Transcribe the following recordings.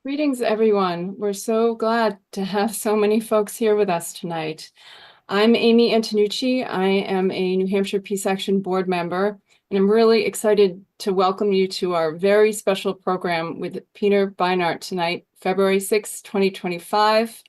Greetings, everyone. We're so glad to have so many folks here with us tonight. I'm Amy Antonucci. I am a New Hampshire Peace Action board member, and I'm really excited to welcome you to our very special program with Peter Beinart tonight, February 6, 2025.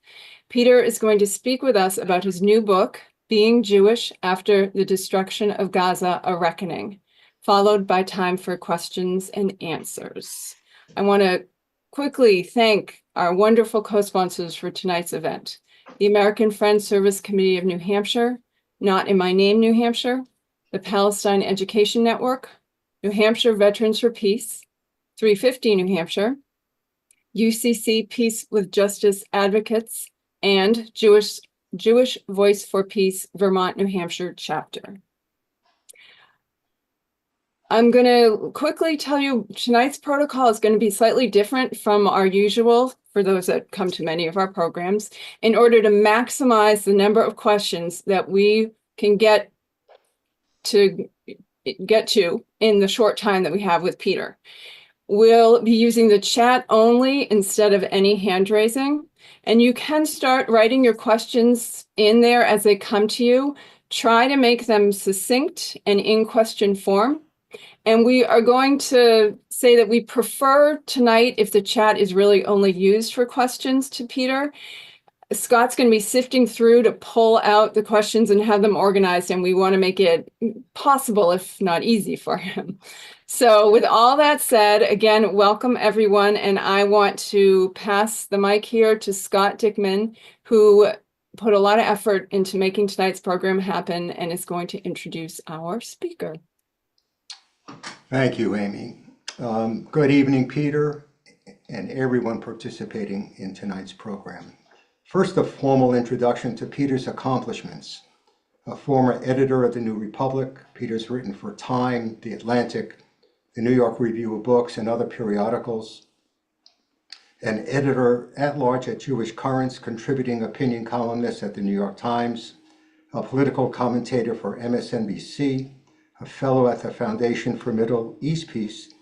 Peter is going to speak with us about his new book, Being Jewish After the Destruction of Gaza, A Reckoning, followed by time for questions and answers. I want to quickly thank our wonderful co-sponsors for tonight's event: the American Friends Service Committee of New Hampshire, Not in My Name, New Hampshire, the Palestine Education Network, New Hampshire Veterans for Peace, 350 New Hampshire, UCC Peace with Justice Advocates, and Jewish Voice for Peace, Vermont, New Hampshire chapter. I'm going to quickly tell you tonight's protocol is going to be slightly different from our usual for those that come to many of our programs, in order to maximize the number of questions that we can get to in the short time that we have with Peter. We'll be using the chat only instead of any hand raising, and you can start writing your questions in there as they come to you. Try to make them succinct and in question form. And we are going to say that we prefer tonight if the chat is really only used for questions to Peter. Scott's going to be sifting through to pull out the questions and have them organized, and we want to make it possible, if not easy, for him. So with all that said, again, welcome everyone. And I want to pass the mic here to Scott Dickman, who put a lot of effort into making tonight's program happen and is going to introduce our speaker. Thank you, Amy. Good evening, Peter, and everyone participating in tonight's program. First, a formal introduction to Peter's accomplishments. A former editor of the New Republic, Peter's written for Time, The Atlantic, the New York Review of Books, and other periodicals. An editor-at-large at Jewish Currents, contributing opinion columnist at the New York Times, a political commentator for MSNBC, a fellow at the Foundation for Middle East Peace,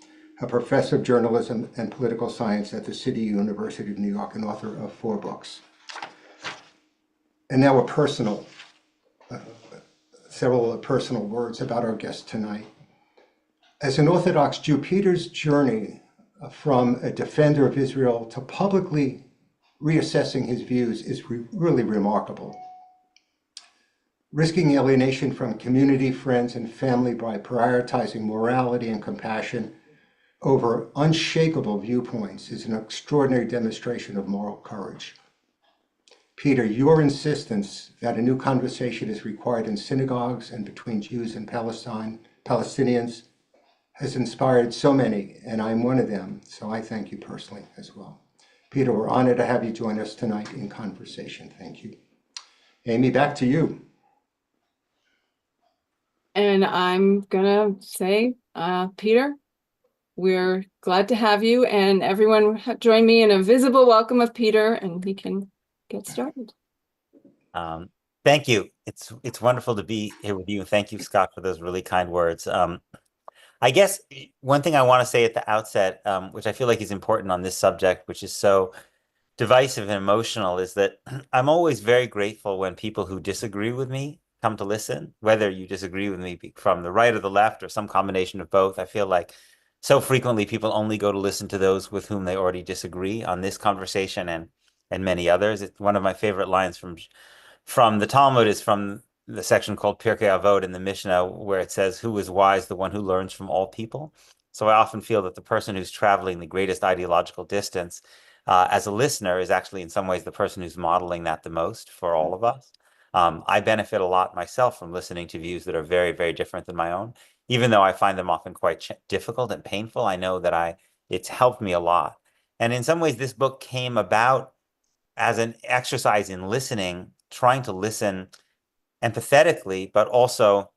a professor of journalism and political science at the City University of New York, and author of 4 books. And now several personal words about our guest tonight. As an Orthodox Jew, Peter's journey from a defender of Israel to publicly reassessing his views is really remarkable. Risking alienation from community, friends, and family by prioritizing morality and compassion over unshakable viewpoints is an extraordinary demonstration of moral courage. Peter, your insistence that a new conversation is required in synagogues and between Jews and Palestinians has inspired so many, and I'm one of them, so I thank you personally as well. Peter, we're honored to have you join us tonight in conversation. Thank you. Amy, back to you. And I'm gonna say, Peter, we're glad to have you, and everyone join me in a visible welcome of Peter, and we can get started. Thank you. It's wonderful to be here with you. Thank you, Scott, for those really kind words. I guess one thing I want to say at the outset, which I feel like is important on this subject, which is so divisive and emotional, is that I'm always very grateful when people who disagree with me come to listen, whether you disagree with me from the right or the left or some combination of both. I feel like so frequently people only go to listen to those with whom they already disagree on this conversation and many others. It's one of my favorite lines from the Talmud is from the section called Pirkei Avot in the Mishnah, where it says, "Who is wise? The one who learns from all people." So I often feel that the person who's traveling the greatest ideological distance as a listener is actually in some ways the person who's modeling that the most for all of us. I benefit a lot myself from listening to views that are very, very different than my own. Even though I find them often quite difficult and painful, I know that it's helped me a lot. And in some ways, this book came about as an exercise in listening, trying to listen empathetically, but also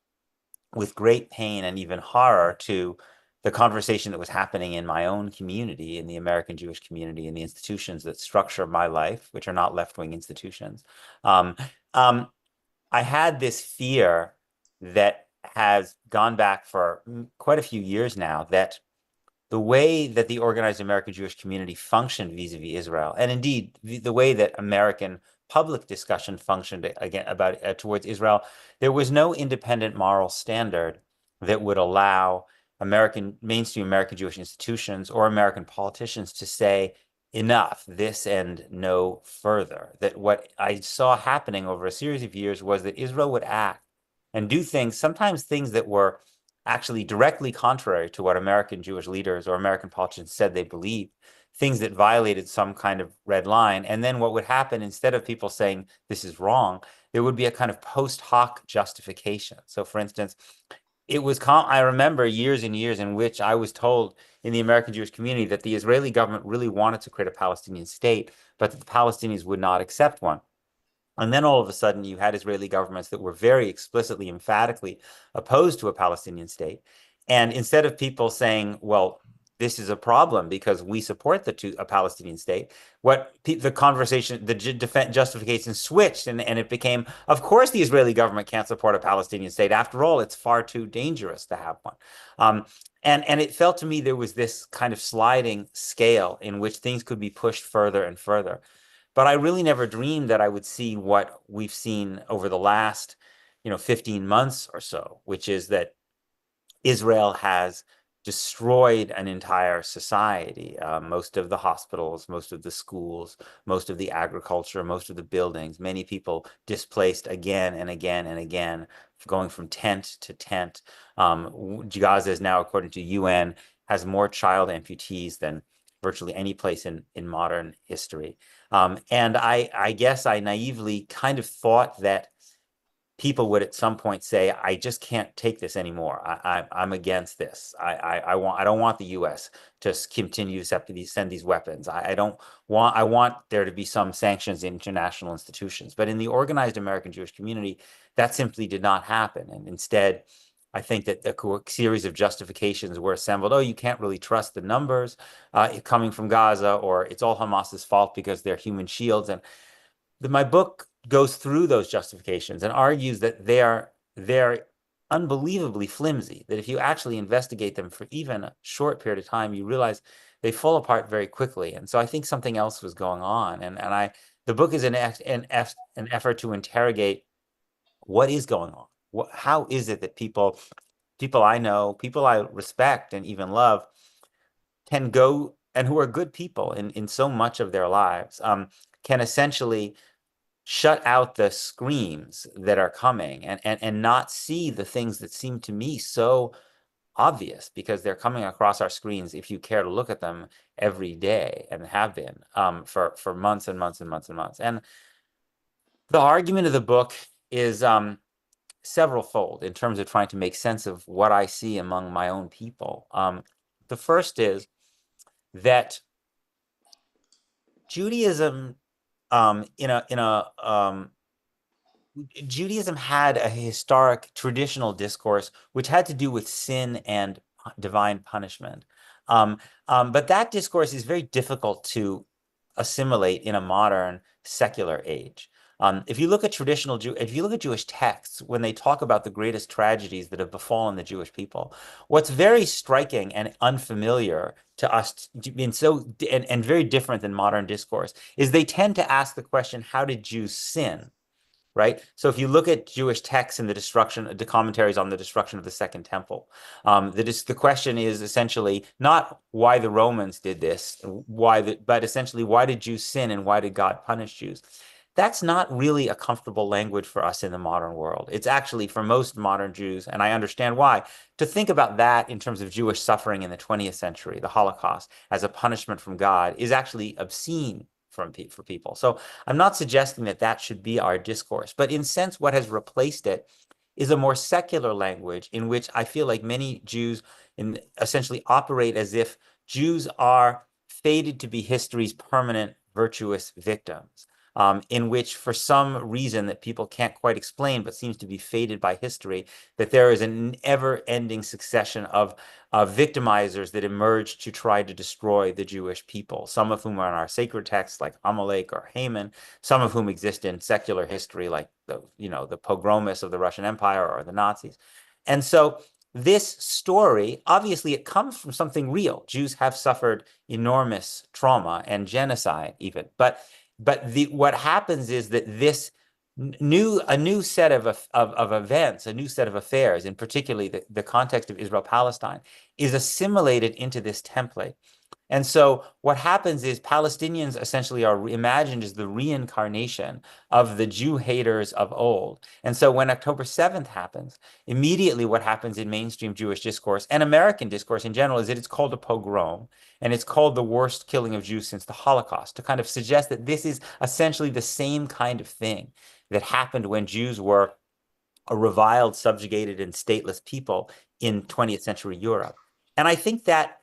with great pain and even horror to the conversation that was happening in my own community, in the American Jewish community, in the institutions that structure my life, which are not left-wing institutions. I had this fear that has gone back for quite a few years now that the way that the organized American Jewish community functioned vis-a-vis Israel, and indeed the way that American public discussion functioned again about towards Israel, there was no independent moral standard that would allow mainstream American Jewish institutions or American politicians to say enough, this and no further. That what I saw happening over a series of years was that Israel would act and do things, sometimes things that were actually directly contrary to what American Jewish leaders or American politicians said they believed, things that violated some kind of red line. And then what would happen, instead of people saying this is wrong, there would be a kind of post hoc justification. So for instance, I remember years and years in which I was told in the American Jewish community that the Israeli government really wanted to create a Palestinian state, but that the Palestinians would not accept one. And then all of a sudden, you had Israeli governments that were very explicitly, emphatically opposed to a Palestinian state. And instead of people saying, well, this is a problem because we support a Palestinian state, the conversation, the justification switched, and it became, of course, the Israeli government can't support a Palestinian state. After all, it's far too dangerous to have one. And it felt to me there was this kind of sliding scale in which things could be pushed further and further. But I really never dreamed that I would see what we've seen over the last, 15 months or so, which is that Israel has destroyed an entire society. Most of the hospitals, most of the schools, most of the agriculture, most of the buildings, many people displaced again and again and again, going from tent to tent. Gaza is now, according to UN, has more child amputees than virtually any place in modern history. And I guess I naively kind of thought that people would at some point say, I just can't take this anymore. I'm against this. I don't want the US to continue to send these weapons. I want there to be some sanctions in international institutions. But in the organized American Jewish community, that simply did not happen. And instead, I think that a series of justifications were assembled. Oh, you can't really trust the numbers coming from Gaza, or it's all Hamas's fault because they're human shields. And my book goes through those justifications and argues that they're unbelievably flimsy, that if you actually investigate them for even a short period of time, you realize they fall apart very quickly. And so I think something else was going on. And the book is an effort to interrogate what is going on. How is it that people I know, people I respect and even love, can go, and who are good people in so much of their lives, can essentially shut out the screams that are coming and not see the things that seem to me so obvious, because they're coming across our screens if you care to look at them every day, and have been for months and months and months and months. And the argument of the book is several-fold in terms of trying to make sense of what I see among my own people. The first is that Judaism, Judaism had a historic traditional discourse which had to do with sin and divine punishment. But that discourse is very difficult to assimilate in a modern secular age. If you look at Jewish texts, when they talk about the greatest tragedies that have befallen the Jewish people, what's very striking and unfamiliar to us, and very different than modern discourse, is they tend to ask the question, how did Jews sin? Right? So if you look at Jewish texts and the commentaries on the destruction of the Second Temple, the question is essentially not why the Romans did this, but essentially why did Jews sin and why did God punish Jews? That's not really a comfortable language for us in the modern world. It's actually, for most modern Jews, and I understand why, to think about that in terms of Jewish suffering in the 20th century, the Holocaust, as a punishment from God, is actually obscene for people. So I'm not suggesting that that should be our discourse, but in a sense, what has replaced it is a more secular language in which I feel like many Jews essentially operate as if Jews are fated to be history's permanent virtuous victims. In which, for some reason that people can't quite explain, but seems to be fated by history, that there is an ever-ending succession of victimizers that emerge to try to destroy the Jewish people, some of whom are in our sacred texts, like Amalek or Haman, some of whom exist in secular history, like the pogromists of the Russian Empire or the Nazis. And so this story, obviously it comes from something real. Jews have suffered enormous trauma and genocide even. But what happens is that this a new set of events, a new set of affairs, in particularly the context of Israel-Palestine, is assimilated into this template. And so what happens is Palestinians essentially are imagined as the reincarnation of the Jew haters of old. And so when October 7th happens, immediately what happens in mainstream Jewish discourse and American discourse in general is that it's called a pogrom, and it's called the worst killing of Jews since the Holocaust, to kind of suggest that this is essentially the same kind of thing that happened when Jews were a reviled, subjugated, and stateless people in 20th century Europe. And I think that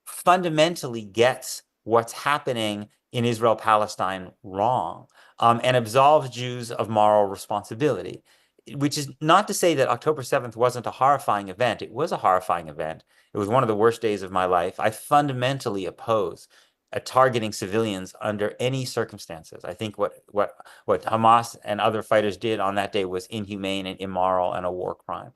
fundamentally gets what's happening in Israel-Palestine wrong, and absolves Jews of moral responsibility, which is not to say that October 7th wasn't a horrifying event. It was a horrifying event. It was one of the worst days of my life. I fundamentally oppose targeting civilians under any circumstances. I think what Hamas and other fighters did on that day was inhumane and immoral and a war crime.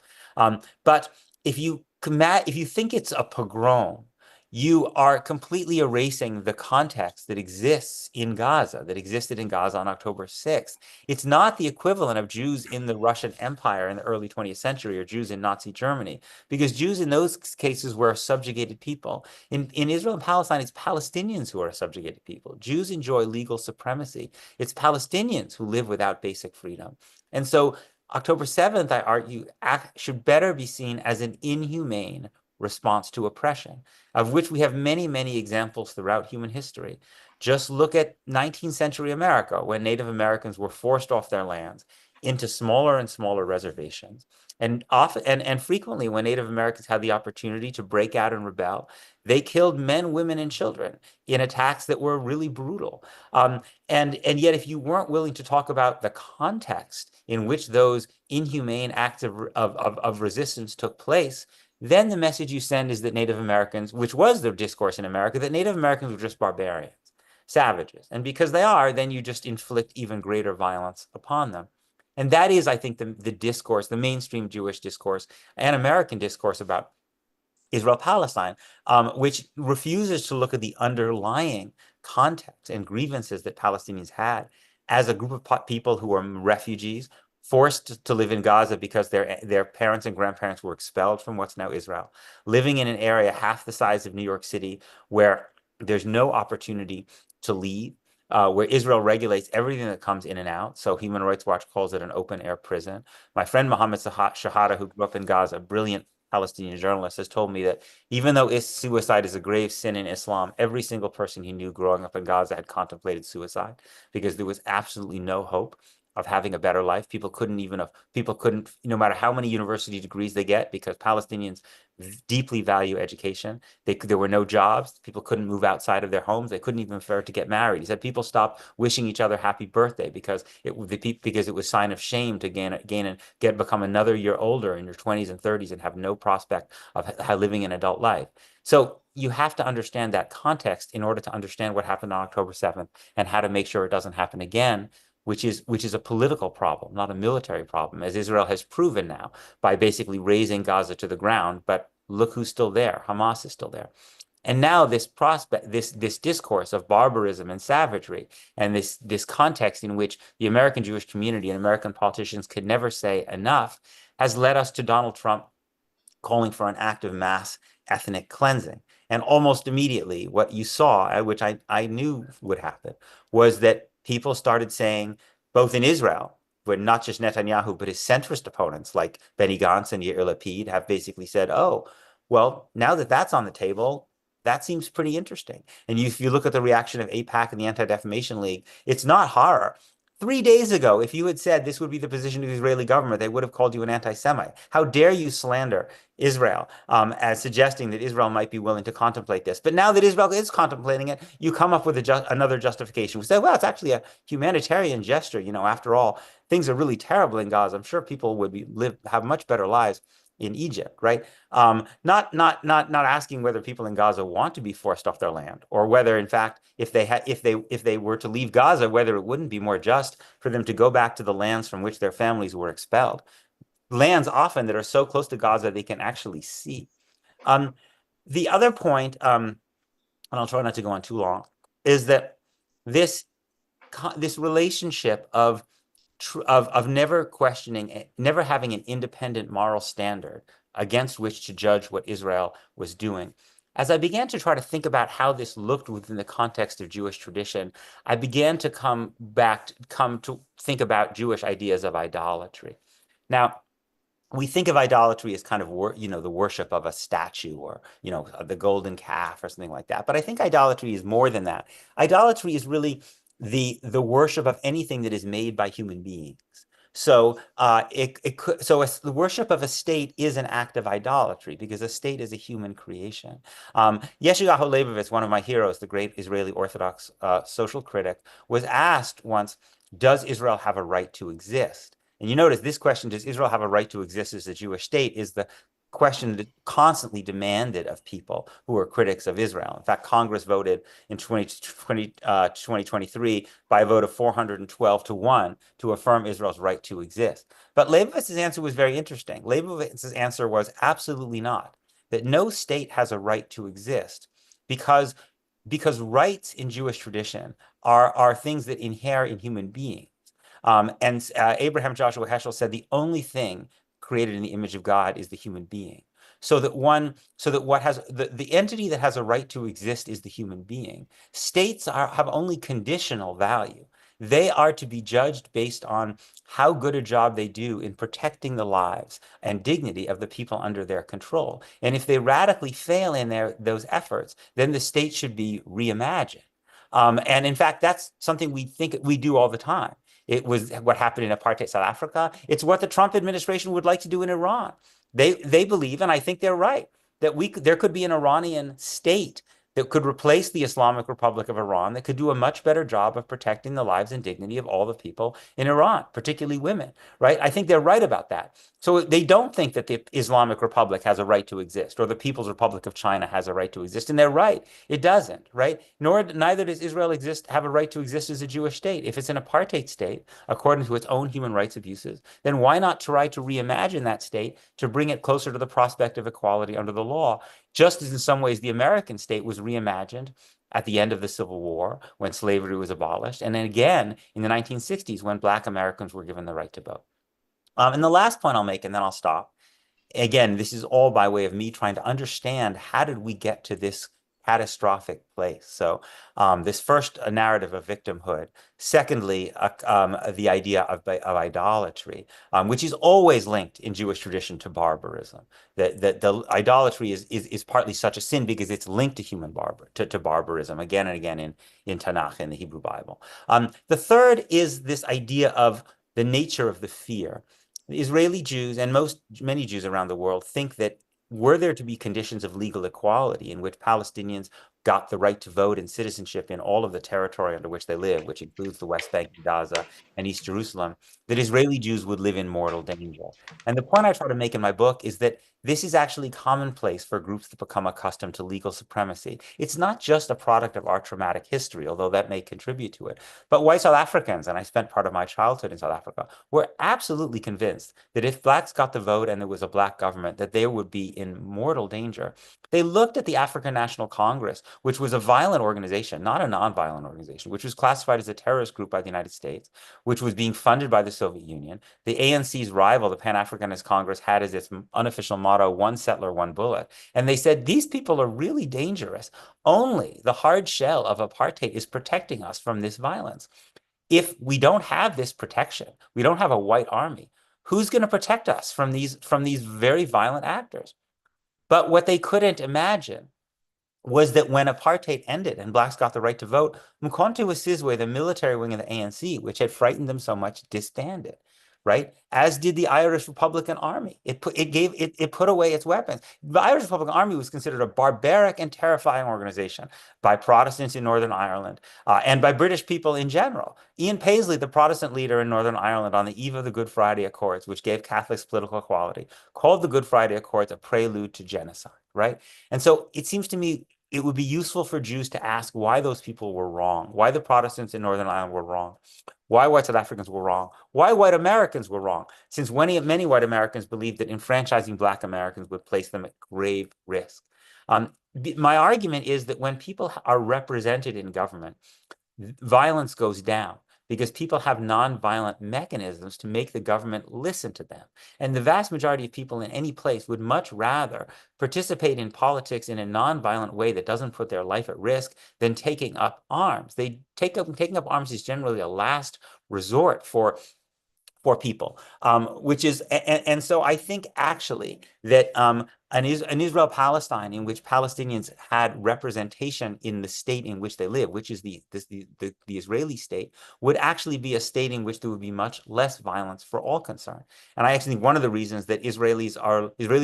But if you think it's a pogrom, you are completely erasing the context that exists in Gaza, that existed in Gaza on October 6th. It's not the equivalent of Jews in the Russian Empire in the early 20th century or Jews in Nazi Germany, because Jews in those cases were a subjugated people. In Israel and Palestine, it's Palestinians who are a subjugated people. Jews enjoy legal supremacy. It's Palestinians who live without basic freedom. And so October 7th, I argue, should better be seen as an inhumane response to oppression, of which we have many, many examples throughout human history. Just look at 19th century America, when Native Americans were forced off their lands into smaller and smaller reservations. And often and frequently, when Native Americans had the opportunity to break out and rebel, they killed men, women, and children in attacks that were really brutal. And yet, if you weren't willing to talk about the context in which those inhumane acts of resistance took place, then the message you send is that Native Americans, which was the discourse in America, that Native Americans were just barbarians, savages. And because they are, then you just inflict even greater violence upon them. And that is, I think, the discourse, the mainstream Jewish discourse and American discourse about Israel-Palestine, which refuses to look at the underlying context and grievances that Palestinians had as a group of people who were refugees, forced to live in Gaza because their parents and grandparents were expelled from what's now Israel, living in an area half the size of New York City where there's no opportunity to leave, where Israel regulates everything that comes in and out. So Human Rights Watch calls it an open-air prison. My friend Mohammed Shahada, who grew up in Gaza, a brilliant Palestinian journalist, has told me that even though suicide is a grave sin in Islam, every single person he knew growing up in Gaza had contemplated suicide because there was absolutely no hope of having a better life. People couldn't, no matter how many university degrees they get, because Palestinians deeply value education. There were no jobs. People couldn't move outside of their homes. They couldn't even afford to get married. He said people stopped wishing each other happy birthday because it was sign of shame to become another year older in your 20s and 30s and have no prospect of living an adult life. So you have to understand that context in order to understand what happened on October 7th and how to make sure it doesn't happen again, which is a political problem, not a military problem, as Israel has proven now by basically razing Gaza to the ground. But look who's still there. Hamas is still there. And now this discourse of barbarism and savagery, and this context in which the American Jewish community and American politicians could never say enough, has led us to Donald Trump calling for an act of mass ethnic cleansing. And almost immediately, what you saw, which I knew would happen, was that people started saying, both in Israel, where not just Netanyahu, but his centrist opponents like Benny Gantz and Yair Lapid have basically said, oh, well, now that that's on the table, that seems pretty interesting. And if you look at the reaction of AIPAC and the Anti-Defamation League, it's not horror. 3 days ago, if you had said this would be the position of the Israeli government, they would have called you an anti-Semite. How dare you slander Israel as suggesting that Israel might be willing to contemplate this? But now that Israel is contemplating it, you come up with another justification. We say, well, it's actually a humanitarian gesture. After all, things are really terrible in Gaza. I'm sure people would have much better lives in Egypt, right? Not asking whether people in Gaza want to be forced off their land, or whether, in fact, if they were to leave Gaza, whether it wouldn't be more just for them to go back to the lands from which their families were expelled. lands often that are so close to Gaza they can actually see. The other point, and I'll try not to go on too long, is that this relationship of never questioning, never having an independent moral standard against which to judge what Israel was doing. As I began to try to think about how this looked within the context of Jewish tradition, I began to come to think about Jewish ideas of idolatry. Now, we think of idolatry as kind of the worship of a statue, or the golden calf or something like that. But I think idolatry is more than that. Idolatry is really the worship of anything that is made by human beings. So the worship of a state is an act of idolatry because a state is a human creation. Yeshayahu Leibovitz, one of my heroes, the great Israeli Orthodox social critic, was asked once, does Israel have a right to exist? And you notice this question, does Israel have a right to exist as a Jewish state, is the question that constantly demanded of people who are critics of Israel. In fact, Congress voted in 2023 by a vote of 412 to 1 to affirm Israel's right to exist. But Leibovitz's answer was very interesting. Leibovitz's answer was absolutely not, that no state has a right to exist because rights in Jewish tradition are things that inhere in human beings. And Abraham Joshua Heschel said the only thing created in the image of God is the human being. So that the entity that has a right to exist is the human being. States have only conditional value. They are to be judged based on how good a job they do in protecting the lives and dignity of the people under their control. And if they radically fail in those efforts, then the state should be reimagined. And in fact, that's something we think we do all the time. It was what happened in apartheid South Africa. It's what the Trump administration would like to do in Iran. They believe, and I think they're right, that there could be an Iranian state that could replace the Islamic Republic of Iran, that could do a much better job of protecting the lives and dignity of all the people in Iran, particularly women, right? I think they're right about that. So they don't think that the Islamic Republic has a right to exist, or the People's Republic of China has a right to exist, and they're right. It doesn't, right? Neither does Israel have a right to exist as a Jewish state. If it's an apartheid state, according to its own human rights abuses, then why not try to reimagine that state to bring it closer to the prospect of equality under the law? Just as in some ways the American state was reimagined at the end of the Civil War when slavery was abolished, and then again in the 1960s when Black Americans were given the right to vote. And the last point I'll make, and then I'll stop. Again, this is all by way of me trying to understand how did we get to this catastrophic place. So this first, a narrative of victimhood. Secondly, the idea of idolatry, which is always linked in Jewish tradition to barbarism. That the idolatry is partly such a sin because it's linked to to barbarism again and again in Tanakh, in the Hebrew Bible. The third is this idea of the nature of the fear. Israeli Jews and many Jews around the world think that were there to be conditions of legal equality in which Palestinians got the right to vote and citizenship in all of the territory under which they live, which includes the West Bank, Gaza, and East Jerusalem, that Israeli Jews would live in mortal danger. And the point I try to make in my book is that this is actually commonplace for groups that become accustomed to legal supremacy. It's not just a product of our traumatic history, although that may contribute to it. But white South Africans, and I spent part of my childhood in South Africa, were absolutely convinced that if blacks got the vote and there was a black government, that they would be in mortal danger. They looked at the African National Congress, which was a violent organization, not a nonviolent organization, which was classified as a terrorist group by the United States, which was being funded by the Soviet Union. The ANC's rival, the Pan-Africanist Congress, had as its unofficial motto, one settler, one bullet. And they said, these people are really dangerous. Only the hard shell of apartheid is protecting us from this violence. If we don't have this protection, we don't have a white army, who's going to protect us from these very violent actors? But what they couldn't imagine was that when apartheid ended and blacks got the right to vote, Mkhonto weSizwe, the military wing of the ANC, which had frightened them so much, disbanded, right? As did the Irish Republican Army. It put away its weapons. The Irish Republican Army was considered a barbaric and terrifying organization by Protestants in Northern Ireland and by British people in general. Ian Paisley, the Protestant leader in Northern Ireland on the eve of the Good Friday Accords, which gave Catholics political equality, called the Good Friday Accords a prelude to genocide, right? And so it seems to me it would be useful for Jews to ask why those people were wrong, why the Protestants in Northern Ireland were wrong, why white South Africans were wrong, why white Americans were wrong, since many white Americans believed that enfranchising Black Americans would place them at grave risk. My argument is that when people are represented in government, violence goes down because people have nonviolent mechanisms to make the government listen to them. And the vast majority of people in any place would much rather participate in politics in a nonviolent way that doesn't put their life at risk than taking up arms. Taking up arms is generally a last resort for people, which is, and so I think actually that an Israel-Palestine in which Palestinians had representation in the state in which they live, which is the Israeli state, would actually be a state in which there would be much less violence for all concerned. And I actually think one of the reasons that Israeli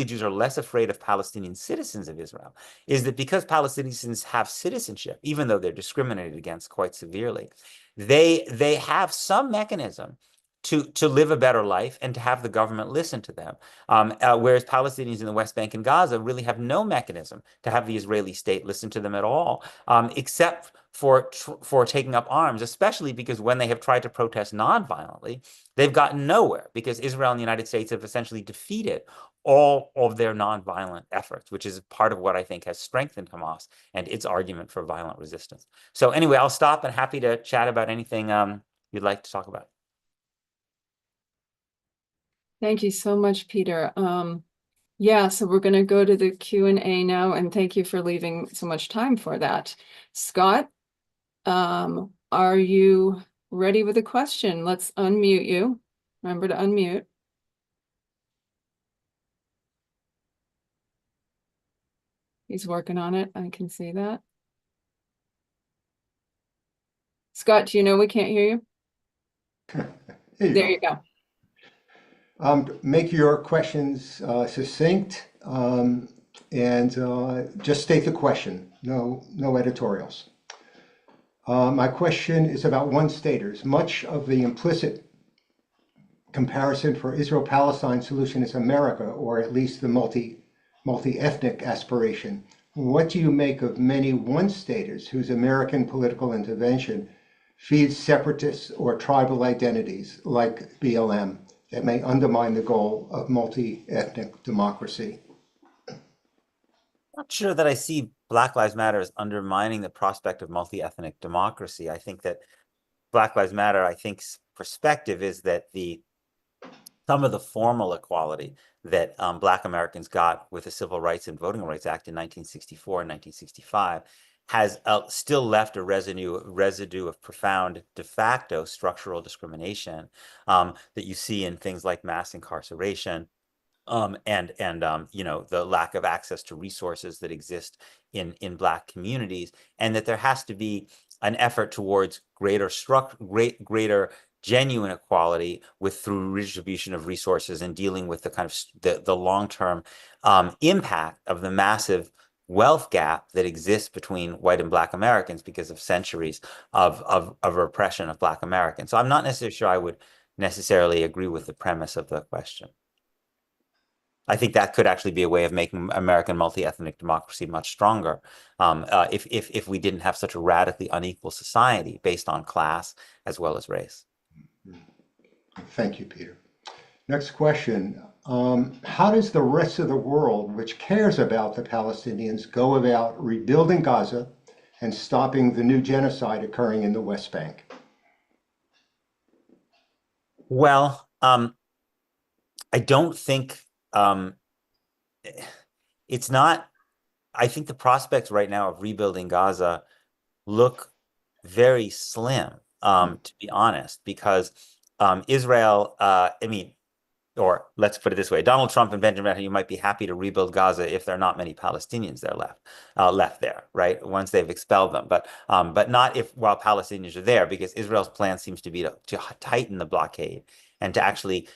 Jews are less afraid of Palestinian citizens of Israel is that because Palestinians have citizenship, even though they're discriminated against quite severely, they have some mechanism to live a better life and to have the government listen to them. Whereas Palestinians in the West Bank and Gaza really have no mechanism to have the Israeli state listen to them at all, except for taking up arms, especially because when they have tried to protest nonviolently, they've gotten nowhere because Israel and the United States have essentially defeated all of their nonviolent efforts, which is part of what I think has strengthened Hamas and its argument for violent resistance. So anyway, I'll stop and happy to chat about anything you'd like to talk about. Thank you so much, Peter. Yeah, so we're going to go to the Q&A now, and thank you for leaving so much time for that. Scott, are you ready with a question? Let's unmute you. Remember to unmute. He's working on it. I can see that. Scott, do you know we can't hear you? There you go. Make your questions succinct and just state the question. No editorials. My question is about one-staters. Much of the implicit comparison for Israel-Palestine solution is America, or at least the multi-ethnic aspiration. What do you make of many one-staters whose American political intervention feeds separatists or tribal identities like BLM that may undermine the goal of multi-ethnic democracy? Not sure that I see Black Lives Matter as undermining the prospect of multi-ethnic democracy. I think that Black Lives Matter, I think's perspective is that some of the formal equality that Black Americans got with the Civil Rights and Voting Rights Act in 1964 and 1965 has still left a residue of profound de facto structural discrimination that you see in things like mass incarceration, and the lack of access to resources that exist in Black communities, and that there has to be an effort towards greater genuine equality through redistribution of resources and dealing with the kind of the long-term impact of the massive wealth gap that exists between white and Black Americans because of centuries of repression of Black Americans. So I'm not necessarily sure I would necessarily agree with the premise of the question. I think that could actually be a way of making American multi-ethnic democracy much stronger if we didn't have such a radically unequal society based on class as well as race. Thank you, Peter. Next question. How does the rest of the world, which cares about the Palestinians, go about rebuilding Gaza and stopping the new genocide occurring in the West Bank? Well, I don't think it's not. I think the prospects right now of rebuilding Gaza look very slim, to be honest, because Israel, or let's put it this way, Donald Trump and Benjamin Netanyahu might be happy to rebuild Gaza if there are not many Palestinians there left there, right? Once they've expelled them, but not while Palestinians are there, because Israel's plan seems to be to tighten the blockade and to actually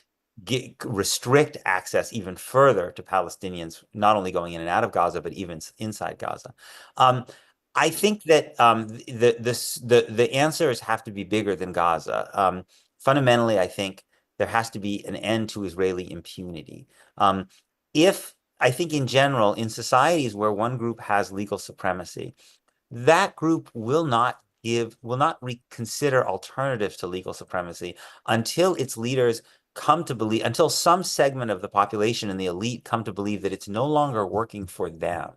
restrict access even further to Palestinians, not only going in and out of Gaza, but even inside Gaza. I think that the answers have to be bigger than Gaza. Fundamentally, I think there has to be an end to Israeli impunity. If I think in general, in societies where one group has legal supremacy, that group will not reconsider alternatives to legal supremacy until its leaders come to believe, until some segment of the population and the elite come to believe that it's no longer working for them.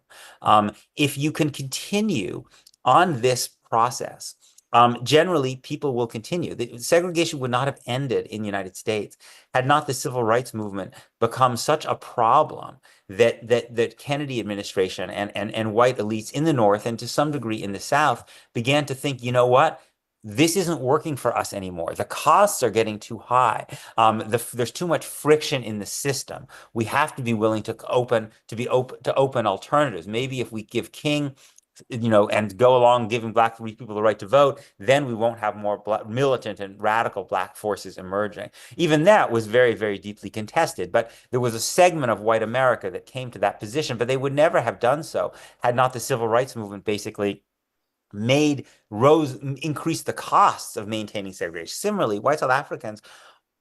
If you can continue on this process, generally people will continue. Segregation would not have ended in the United States had not the civil rights movement become such a problem that Kennedy administration and white elites in the North and to some degree in the South began to think, you know what? This isn't working for us anymore. The costs are getting too high. There's too much friction in the system. We have to be willing to open alternatives. Maybe if we give King, and go along giving Black people the right to vote, then we won't have more militant and radical Black forces emerging. Even that was very, very deeply contested, but there was a segment of white America that came to that position, but they would never have done so had not the civil rights movement basically increased the costs of maintaining segregation. Similarly, white South Africans,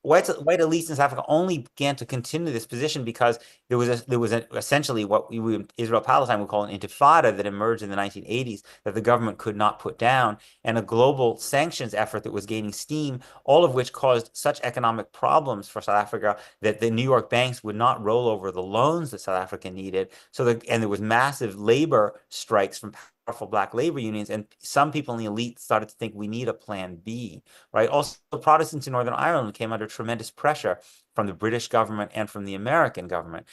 white elites in South Africa only began to continue this position because there was essentially what we Israel-Palestine would call an intifada that emerged in the 1980s that the government could not put down, and a global sanctions effort that was gaining steam, all of which caused such economic problems for South Africa that the New York banks would not roll over the loans that South Africa needed. And there was massive labor strikes from powerful Black labor unions, and some people in the elite started to think we need a plan B. Right. Also, Protestants in Northern Ireland came under tremendous pressure from the British government and from the American government.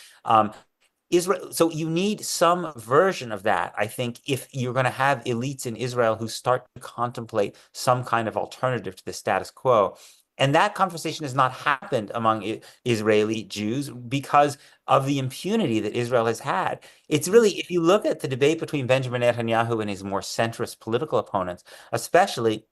Israel, so you need some version of that, I think, if you're going to have elites in Israel who start to contemplate some kind of alternative to the status quo. And that conversation has not happened among Israeli Jews because of the impunity that Israel has had. It's really, if you look at the debate between Benjamin Netanyahu and his more centrist political opponents, especially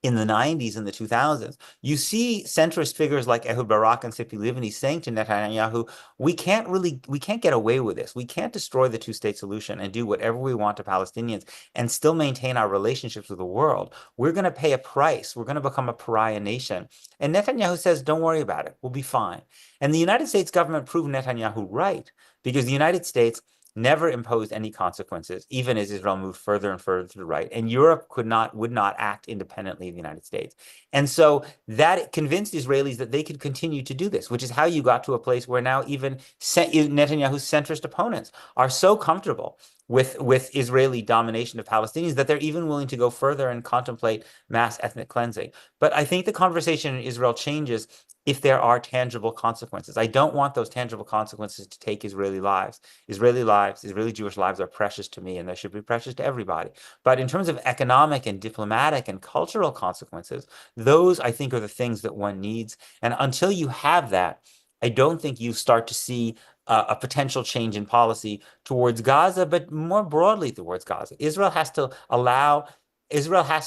in the 90s and the 2000s, you see centrist figures like Ehud Barak and Tzipi Livni saying to Netanyahu, we can't get away with this. We can't destroy the two-state solution and do whatever we want to Palestinians and still maintain our relationships with the world. We're going to pay a price. We're going to become a pariah nation. And Netanyahu says, don't worry about it. We'll be fine. And the United States government proved Netanyahu right, because the United States never imposed any consequences, even as Israel moved further and further to the right. And Europe would not act independently of the United States. And so that convinced Israelis that they could continue to do this, which is how you got to a place where now even Netanyahu's centrist opponents are so comfortable with Israeli domination of Palestinians that they're even willing to go further and contemplate mass ethnic cleansing. But I think the conversation in Israel changes if there are tangible consequences. I don't want those tangible consequences to take Israeli lives. Israeli Jewish lives are precious to me, and they should be precious to everybody. But in terms of economic and diplomatic and cultural consequences, those I think are the things that one needs. And until you have that, I don't think you start to see a potential change in policy towards Gaza, but more broadly towards Gaza. Israel has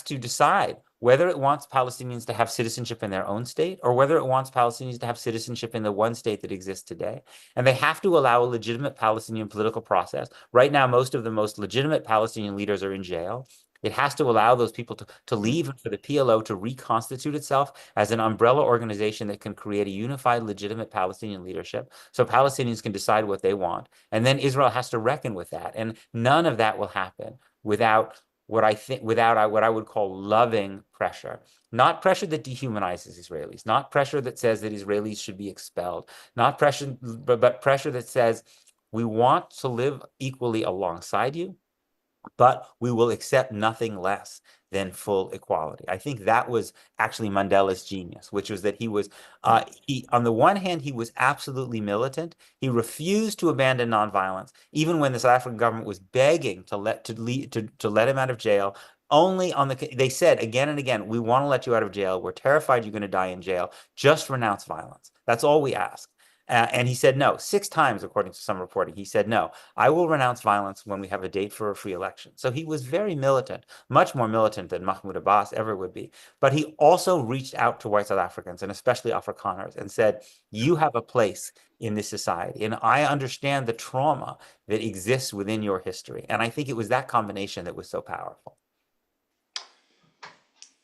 to decide whether it wants Palestinians to have citizenship in their own state or whether it wants Palestinians to have citizenship in the one state that exists today. And they have to allow a legitimate Palestinian political process. Right now, most of the most legitimate Palestinian leaders are in jail. It has to allow those people to leave and for the PLO to reconstitute itself as an umbrella organization that can create a unified, legitimate Palestinian leadership so Palestinians can decide what they want. And then Israel has to reckon with that. And none of that will happen without what I would call loving pressure, not pressure that dehumanizes Israelis, not pressure that says that Israelis should be expelled, not pressure, but pressure that says we want to live equally alongside you, but we will accept nothing less than full equality. I think that was actually Mandela's genius, which was that on the one hand, he was absolutely militant. He refused to abandon nonviolence, even when the South African government was begging to let him out of jail. They said again and again, we want to let you out of jail. We're terrified you're going to die in jail. Just renounce violence. That's all we ask. And he said no 6 times, according to some reporting. He said, no, I will renounce violence when we have a date for a free election. So he was very militant, much more militant than Mahmoud Abbas ever would be. But he also reached out to white South Africans, and especially Afrikaners, and said, you have a place in this society. And I understand the trauma that exists within your history. And I think it was that combination that was so powerful.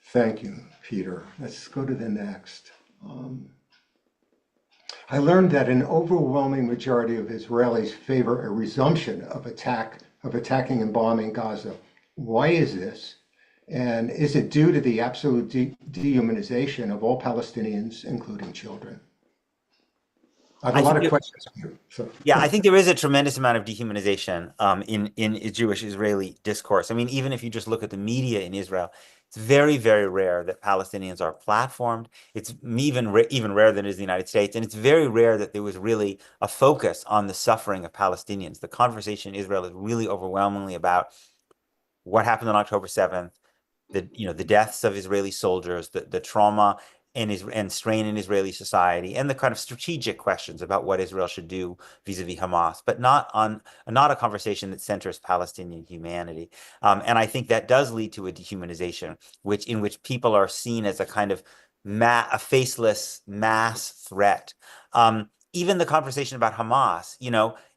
Thank you, Peter. Let's go to the next. I learned that an overwhelming majority of Israelis favor a resumption of attacking and bombing Gaza. Why is this? And is it due to the absolute dehumanization of all Palestinians, including children? I have a lot of questions here. So. Yeah, I think there is a tremendous amount of dehumanization in Jewish-Israeli discourse. I mean, even if you just look at the media in Israel, it's very, very rare that Palestinians are platformed. It's even rarer than it is in the United States, and it's very rare that there was really a focus on the suffering of Palestinians. The conversation in Israel is really overwhelmingly about what happened on October 7th, the deaths of Israeli soldiers, the trauma and strain in Israeli society, and the kind of strategic questions about what Israel should do vis-a-vis Hamas, but not a conversation that centers Palestinian humanity. And I think that does lead to a dehumanization, in which people are seen as a kind of a faceless mass threat. Even the conversation about Hamas,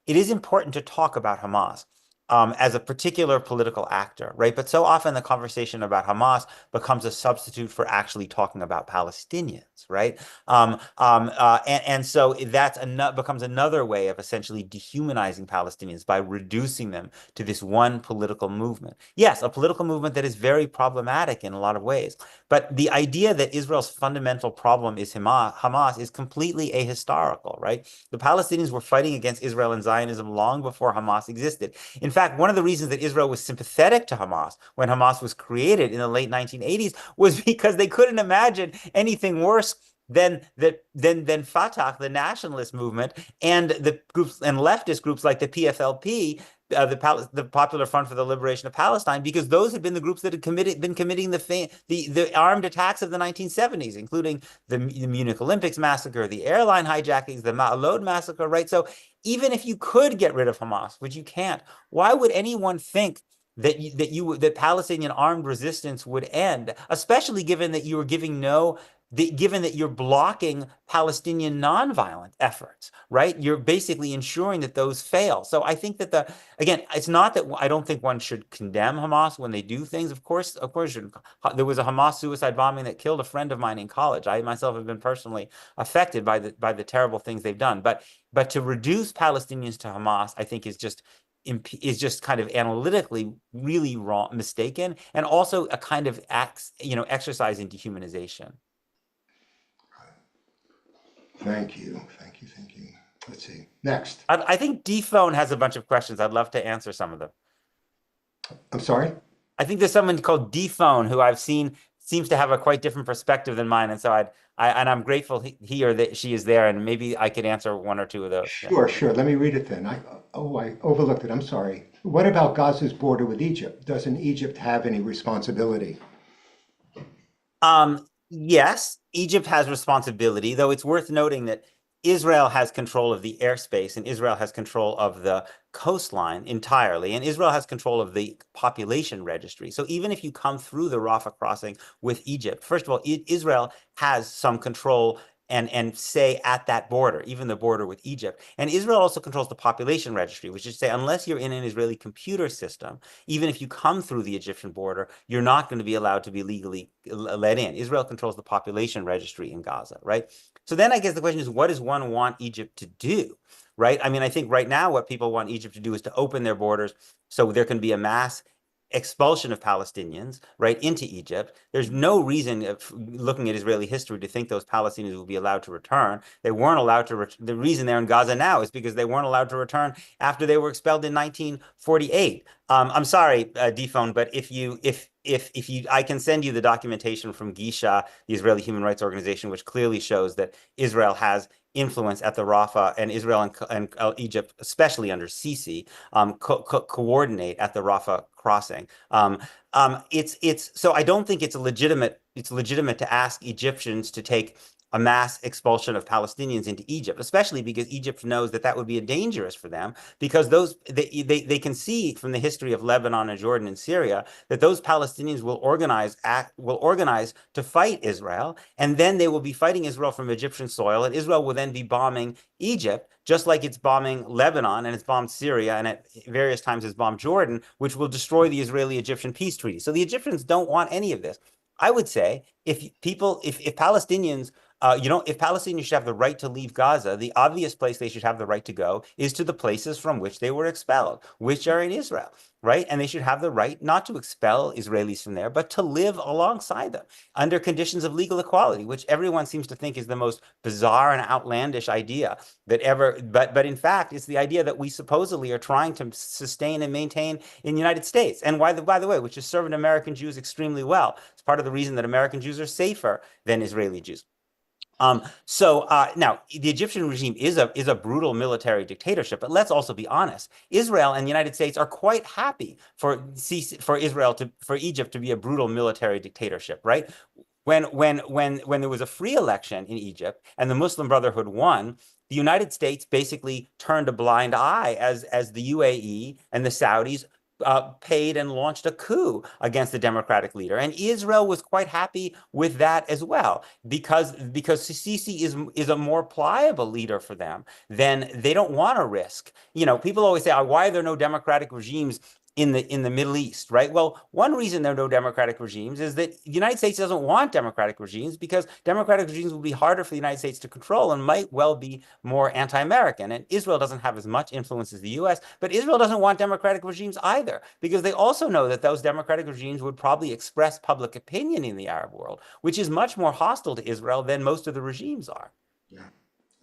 it is important to talk about Hamas as a particular political actor, right? But so often the conversation about Hamas becomes a substitute for actually talking about Palestinians, right? And so that becomes another way of essentially dehumanizing Palestinians by reducing them to this one political movement. Yes, a political movement that is very problematic in a lot of ways. But the idea that Israel's fundamental problem is Hamas is completely ahistorical, right? The Palestinians were fighting against Israel and Zionism long before Hamas existed. In fact, one of the reasons that Israel was sympathetic to Hamas when Hamas was created in the late 1980s was because they couldn't imagine anything worse than Fatah, the nationalist movement, and the groups and leftist groups like the PFLP, the Popular Front for the Liberation of Palestine, because those had been the groups that had been committing the armed attacks of the 1970s, including the Munich Olympics massacre, the airline hijackings, the Ma'alot massacre, right? So even if you could get rid of Hamas, which you can't, why would anyone think that Palestinian armed resistance would end, especially given that you were given that you're blocking Palestinian nonviolent efforts, right? You're basically ensuring that those fail. So I think that again, it's not that I don't think one should condemn Hamas when they do things. Of course, there was a Hamas suicide bombing that killed a friend of mine in college. I myself have been personally affected by the terrible things they've done. But to reduce Palestinians to Hamas, I think is just kind of analytically really wrong, mistaken, and also a kind of exercise in dehumanization. Thank you. Let's see. Next. I think D-Phone has a bunch of questions. I'd love to answer some of them. I'm sorry? I think there's someone called D-Phone who I've seen seems to have a quite different perspective than mine. And so I'm grateful he or she is there, and maybe I could answer one or two of those. Sure. Let me read it then. I overlooked it. I'm sorry. What about Gaza's border with Egypt? Doesn't Egypt have any responsibility? Yes, Egypt has responsibility, though it's worth noting that Israel has control of the airspace and Israel has control of the coastline entirely, and Israel has control of the population registry. So even if you come through the Rafah crossing with Egypt, first of all, Israel has some control and say at that border, even the border with Egypt. And Israel also controls the population registry, which is to say, unless you're in an Israeli computer system, even if you come through the Egyptian border, you're not going to be allowed to be legally let in. Israel controls the population registry in Gaza, right? So then I guess the question is, what does one want Egypt to do, right? I mean, I think right now what people want Egypt to do is to open their borders so there can be a mass expulsion of Palestinians right into Egypt. There's no reason, looking at Israeli history, to think those Palestinians will be allowed to return. They weren't allowed to. The reason they're in Gaza now is because they weren't allowed to return after they were expelled in 1948. I'm sorry, D-Phone, but if you, I can send you the documentation from Gisha, the Israeli human rights organization, which clearly shows that Israel has influence at the Rafah, and Israel and Egypt, especially under Sisi, coordinate at the Rafah crossing. So I don't think it's legitimate to ask Egyptians to take a mass expulsion of Palestinians into Egypt, especially because Egypt knows that would be dangerous for them, because they can see from the history of Lebanon and Jordan and Syria that those Palestinians will organize to fight Israel, and then they will be fighting Israel from Egyptian soil, and Israel will then be bombing Egypt, just like it's bombing Lebanon and it's bombed Syria and at various times it's bombed Jordan, which will destroy the Israeli-Egyptian peace treaty. So the Egyptians don't want any of this. I would say if Palestinians if Palestinians should have the right to leave Gaza, the obvious place they should have the right to go is to the places from which they were expelled, which are in Israel, right? And they should have the right not to expel Israelis from there, but to live alongside them under conditions of legal equality, which everyone seems to think is the most bizarre and outlandish idea that ever, but in fact, it's the idea that we supposedly are trying to sustain and maintain in the United States. And by the way, which has served American Jews extremely well. It's part of the reason that American Jews are safer than Israeli Jews. Now the Egyptian regime is a brutal military dictatorship, but let's also be honest. Israel and the United States are quite happy for Egypt to be a brutal military dictatorship, right? When there was a free election in Egypt and the Muslim Brotherhood won, the United States basically turned a blind eye as the UAE and the Saudis paid and launched a coup against the democratic leader. And Israel was quite happy with that as well, because Sisi is a more pliable leader for them. Then they don't want to risk. People always say, why are there no democratic regimes in the Middle East, right? Well, one reason there are no democratic regimes is that the United States doesn't want democratic regimes because democratic regimes will be harder for the United States to control and might well be more anti-American. And Israel doesn't have as much influence as the US, but Israel doesn't want democratic regimes either, because they also know that those democratic regimes would probably express public opinion in the Arab world, which is much more hostile to Israel than most of the regimes are. Yeah,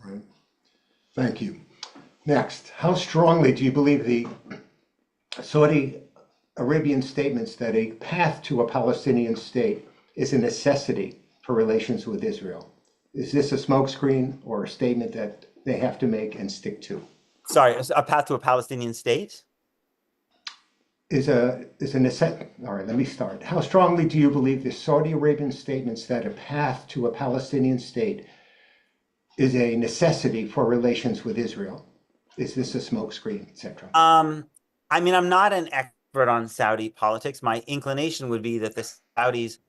right. Thank you. Next, how strongly do you believe the Saudi Arabian statements that a path to a Palestinian state is a necessity for relations with Israel? Is this a smokescreen or a statement that they have to make and stick to? Sorry, a path to a Palestinian state? Is a necessity. All right, let me start. How strongly do you believe the Saudi Arabian statements that a path to a Palestinian state is a necessity for relations with Israel? Is this a smokescreen, etc.? I mean, I'm not an expert on Saudi politics. My inclination would be that the Saudis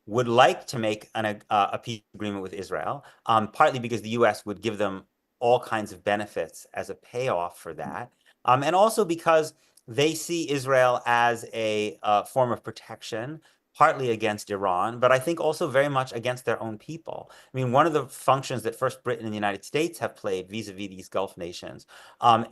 would like to make a peace agreement with Israel, partly because the U.S. would give them all kinds of benefits as a payoff for that, and also because they see Israel as a form of protection, partly against Iran, but I think also very much against their own people. I mean, one of the functions that first Britain and the United States have played vis-a-vis these Gulf nations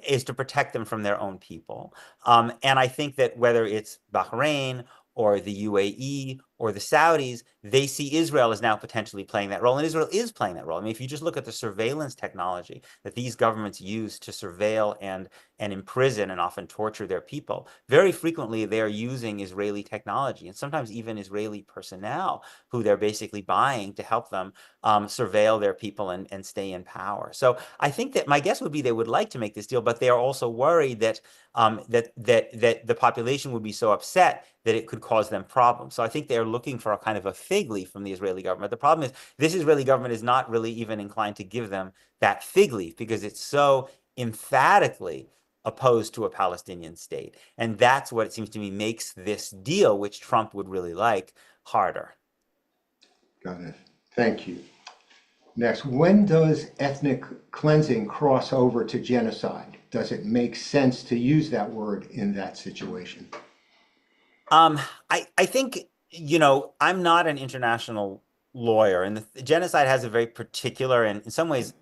is to protect them from their own people. And I think that whether it's Bahrain or the UAE or the Saudis, they see Israel as now potentially playing that role. And Israel is playing that role. I mean, if you just look at the surveillance technology that these governments use to surveil and imprison and often torture their people, very frequently they are using Israeli technology and sometimes even Israeli personnel who they're basically buying to help them surveil their people and stay in power. So I think that my guess would be they would like to make this deal, but they are also worried that that the population would be so upset that it could cause them problems. So I think they're looking for a kind of a fig leaf from the Israeli government. The problem is this Israeli government is not really even inclined to give them that fig leaf because it's so emphatically opposed to a Palestinian state. And that's what it seems to me makes this deal, which Trump would really like, harder. Got it. Thank you. Next, when does ethnic cleansing cross over to genocide? Does it make sense to use that word in that situation? I think, I'm not an international lawyer, and the genocide has a very particular and in some ways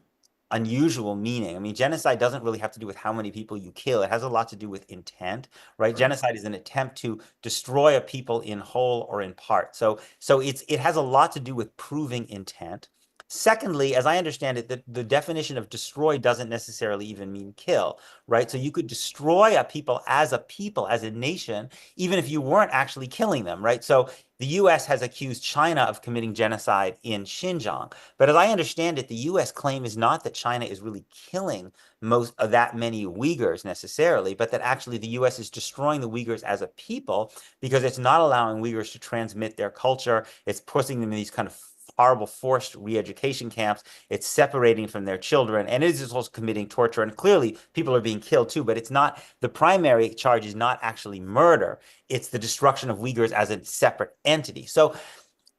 unusual meaning. I mean, genocide doesn't really have to do with how many people you kill. It has a lot to do with intent, right? Genocide is an attempt to destroy a people in whole or in part. So it has a lot to do with proving intent. Secondly, as I understand it, the definition of destroy doesn't necessarily even mean kill, right? So you could destroy a people, as a nation, even if you weren't actually killing them, right? So the US has accused China of committing genocide in Xinjiang. But as I understand it, the US claim is not that China is really killing most of that many Uyghurs necessarily, but that actually the US is destroying the Uyghurs as a people because it's not allowing Uyghurs to transmit their culture. It's pushing them in these kind of horrible forced re-education camps. It's separating from their children, and it is also committing torture. And clearly, people are being killed too. But it's not, the primary charge is not actually murder. It's the destruction of Uyghurs as a separate entity. So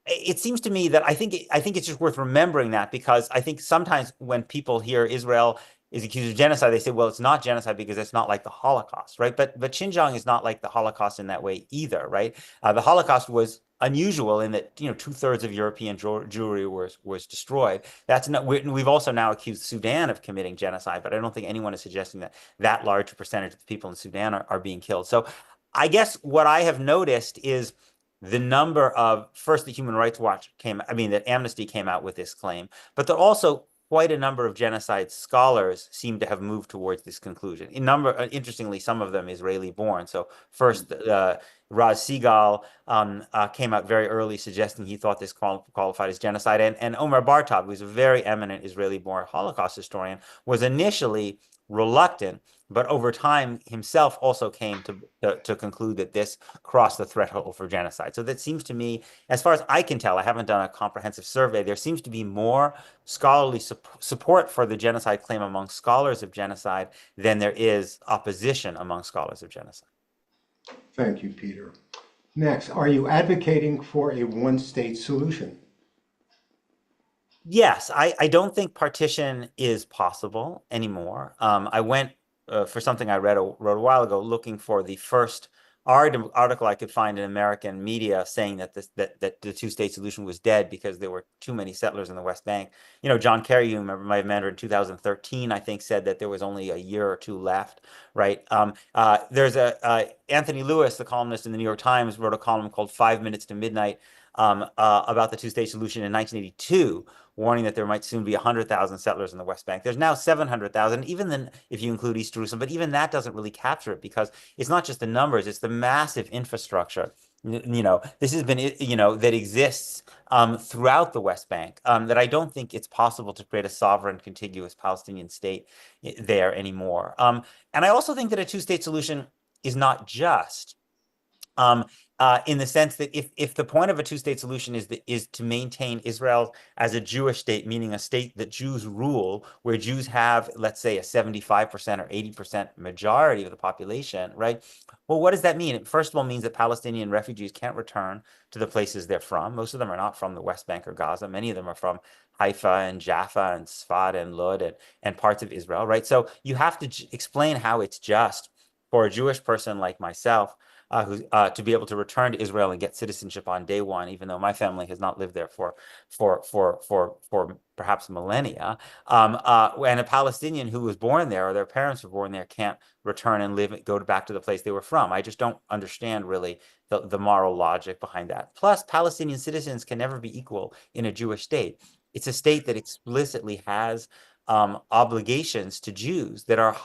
it seems to me that I think it's just worth remembering that, because I think sometimes when people hear Israel is accused of genocide, they say, well, it's not genocide because it's not like the Holocaust, right? But Xinjiang is not like the Holocaust in that way either, right? The Holocaust was unusual in that, 2/3 of European Jewry was destroyed. That's not. We've also now accused Sudan of committing genocide, but I don't think anyone is suggesting that that large percentage of the people in Sudan are being killed. So I guess what I have noticed is the number of, first, the Human Rights Watch that Amnesty came out with this claim, but that also quite a number of genocide scholars seem to have moved towards this conclusion. Interestingly, some of them Israeli-born. So first, Raz Segal came out very early suggesting he thought this qualified as genocide. And Omar Bartov, who's a very eminent Israeli-born Holocaust historian, was initially reluctant, but over time himself also came to conclude that this crossed the threshold for genocide. So that seems to me, as far as I can tell, I haven't done a comprehensive survey, there seems to be more scholarly support for the genocide claim among scholars of genocide than there is opposition among scholars of genocide. Thank you, Peter. Next, are you advocating for a one-state solution? Yes, I don't think partition is possible anymore. I went for something I wrote a while ago, looking for the first article I could find in American media saying that the two-state solution was dead because there were too many settlers in the West Bank. John Kerry, you might remember in 2013, I think, said that there was only a year or two left, right? There's Anthony Lewis, the columnist in the New York Times, wrote a column called 5 Minutes to Midnight about the two-state solution in 1982, warning that there might soon be 100,000 settlers in the West Bank. There's now 700,000, even then, if you include East Jerusalem, but even that doesn't really capture it because it's not just the numbers, it's the massive infrastructure. This has been, that exists throughout the West Bank, that I don't think it's possible to create a sovereign, contiguous Palestinian state there anymore. And I also think that a two-state solution is not just. In the sense that if the point of a two-state solution is to maintain Israel as a Jewish state, meaning a state that Jews rule, where Jews have, let's say, a 75% or 80% majority of the population, right? Well, what does that mean? It first of all means that Palestinian refugees can't return to the places they're from. Most of them are not from the West Bank or Gaza. Many of them are from Haifa and Jaffa and Sfat and Lud and parts of Israel, right? So you have to explain how it's just for a Jewish person like myself to be able to return to Israel and get citizenship on day one, even though my family has not lived there for perhaps millennia. And a Palestinian who was born there or their parents were born there can't return and go back to the place they were from. I just don't understand really the moral logic behind that. Plus, Palestinian citizens can never be equal in a Jewish state. It's a state that explicitly has obligations to Jews that are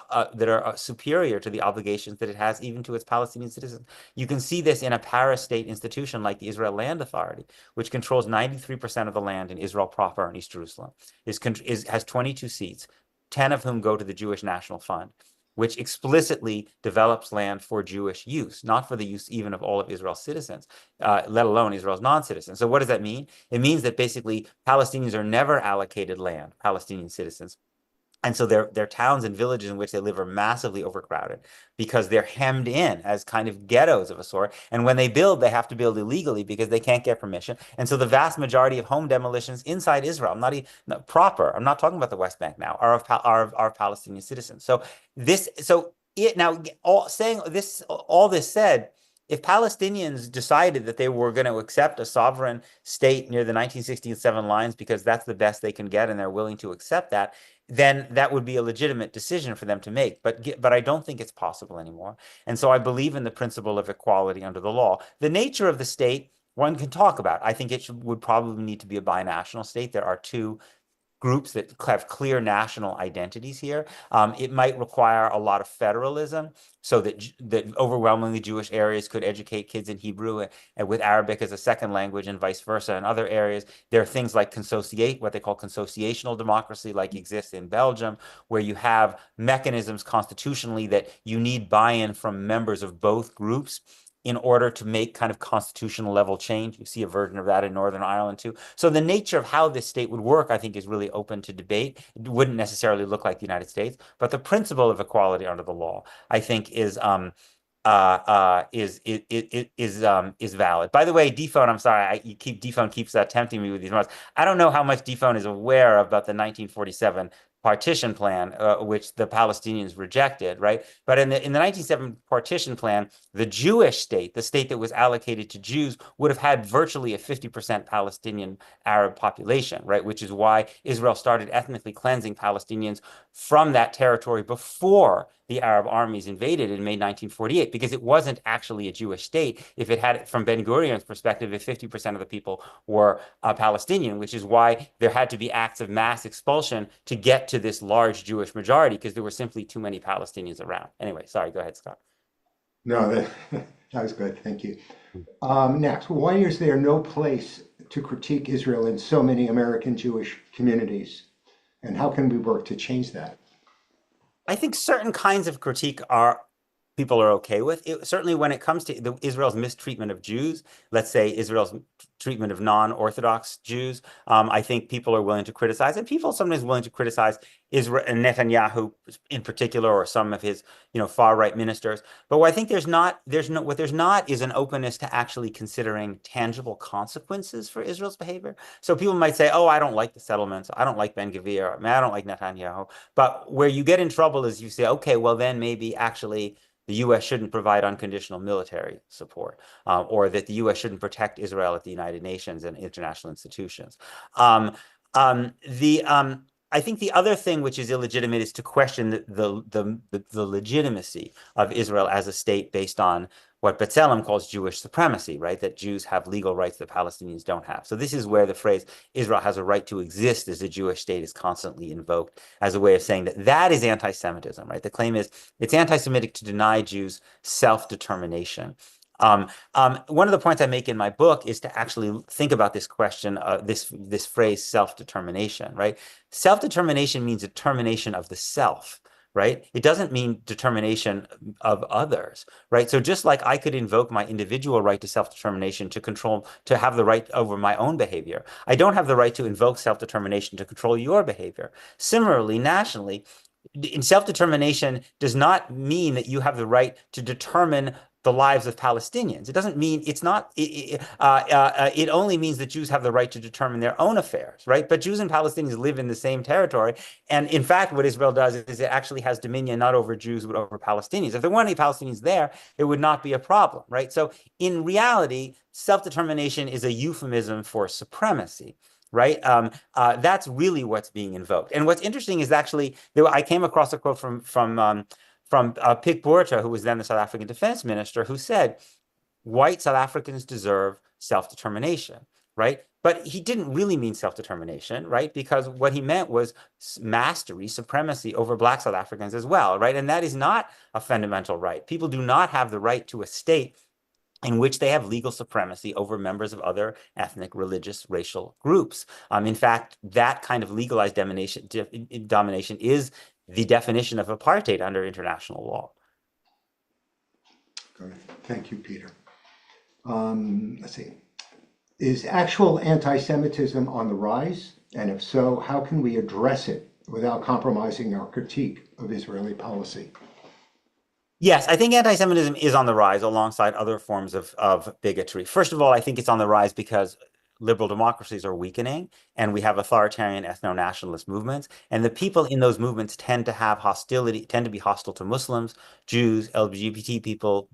superior to the obligations that it has even to its Palestinian citizens. You can see this in a para-state institution like the Israel Land Authority, which controls 93% of the land in Israel proper and East Jerusalem, has 22 seats, 10 of whom go to the Jewish National Fund, which explicitly develops land for Jewish use, not for the use even of all of Israel's citizens, let alone Israel's non-citizens. So what does that mean? It means that basically Palestinians are never allocated land, Palestinian citizens. And so their towns and villages in which they live are massively overcrowded because they're hemmed in as kind of ghettos of a sort. And when they build, they have to build illegally because they can't get permission. And so the vast majority of home demolitions inside Israel, I'm not talking about the West Bank now, are of Palestinian citizens. So all this said, if Palestinians decided that they were going to accept a sovereign state near the 1967 lines because that's the best they can get and they're willing to accept that, then that would be a legitimate decision for them to make. But I don't think it's possible anymore. And so I believe in the principle of equality under the law. The nature of the state, one can talk about. I think it would probably need to be a binational state. There are two groups that have clear national identities here. It might require a lot of federalism so that overwhelmingly Jewish areas could educate kids in Hebrew and with Arabic as a second language and vice versa. In other areas, there are things like what they call consociational democracy, like exists in Belgium, where you have mechanisms constitutionally that you need buy-in from members of both groups in order to make kind of constitutional level change. You see a version of that in Northern Ireland too. So the nature of how this state would work, I think, is really open to debate. It wouldn't necessarily look like the United States, but the principle of equality under the law, I think, is valid. By the way, D-Phone, I'm sorry, D-Phone keeps tempting me with these remarks. I don't know how much D-Phone is aware about the 1947 partition plan, which the Palestinians rejected, right? But in the 1970 partition plan, the Jewish state, the state that was allocated to Jews, would have had virtually a 50% Palestinian Arab population, right? Which is why Israel started ethnically cleansing Palestinians from that territory before the Arab armies invaded in May 1948, because it wasn't actually a Jewish state if it had, from Ben-Gurion's perspective, if 50% of the people were Palestinian, which is why there had to be acts of mass expulsion to get to this large Jewish majority, because there were simply too many Palestinians around. Anyway, sorry, go ahead, Scott. No, that was good. Thank you. Next, why is there no place to critique Israel in so many American Jewish communities? And how can we work to change that? I think certain kinds of critique people are okay with. Certainly when it comes to Israel's mistreatment of Jews, let's say Israel's treatment of non-Orthodox Jews, I think people are willing to criticize, and people are sometimes willing to criticize Israel and Netanyahu in particular, or some of his, far-right ministers. But what I think there's not is an openness to actually considering tangible consequences for Israel's behavior. So people might say, oh, I don't like the settlements, I don't like Ben-Gvir, I don't like Netanyahu. But where you get in trouble is you say, okay, well then maybe actually the U.S. shouldn't provide unconditional military support, or that the U.S. shouldn't protect Israel at the United Nations and international institutions. I think the other thing which is illegitimate is to question the legitimacy of Israel as a state based on what B'Tselem calls Jewish supremacy, right? That Jews have legal rights that Palestinians don't have. So this is where the phrase Israel has a right to exist as a Jewish state is constantly invoked as a way of saying that is anti-Semitism, right? The claim is it's anti-Semitic to deny Jews self-determination. One of the points I make in my book is to actually think about this question, this phrase self-determination, right? Self-determination means determination of the self, right? It doesn't mean determination of others, right? So just like I could invoke my individual right to self-determination to have the right over my own behavior, I don't have the right to invoke self-determination to control your behavior. Similarly, nationally, self-determination does not mean that you have the right to determine the lives of Palestinians. It doesn't mean it only means that Jews have the right to determine their own affairs, right? But Jews and Palestinians live in the same territory. And in fact, what Israel does is it actually has dominion not over Jews, but over Palestinians. If there weren't any Palestinians there, it would not be a problem, right? So in reality, self-determination is a euphemism for supremacy. Right? That's really what's being invoked. And what's interesting is actually, I came across a quote from Pik Botha, who was then the South African defense minister, who said, white South Africans deserve self-determination, right? But he didn't really mean self-determination, right? Because what he meant was mastery, supremacy over Black South Africans as well, right? And that is not a fundamental right. People do not have the right to a state in which they have legal supremacy over members of other ethnic, religious, racial groups. In fact, that kind of legalized domination is the definition of apartheid under international law. Good. Thank you, Peter. Let's see. Is actual anti-Semitism on the rise? And if so, how can we address it without compromising our critique of Israeli policy? Yes, I think anti-Semitism is on the rise alongside other forms of bigotry. First of all, I think it's on the rise because liberal democracies are weakening and we have authoritarian ethno-nationalist movements. And the people in those movements tend to be hostile to Muslims, Jews, LGBT people,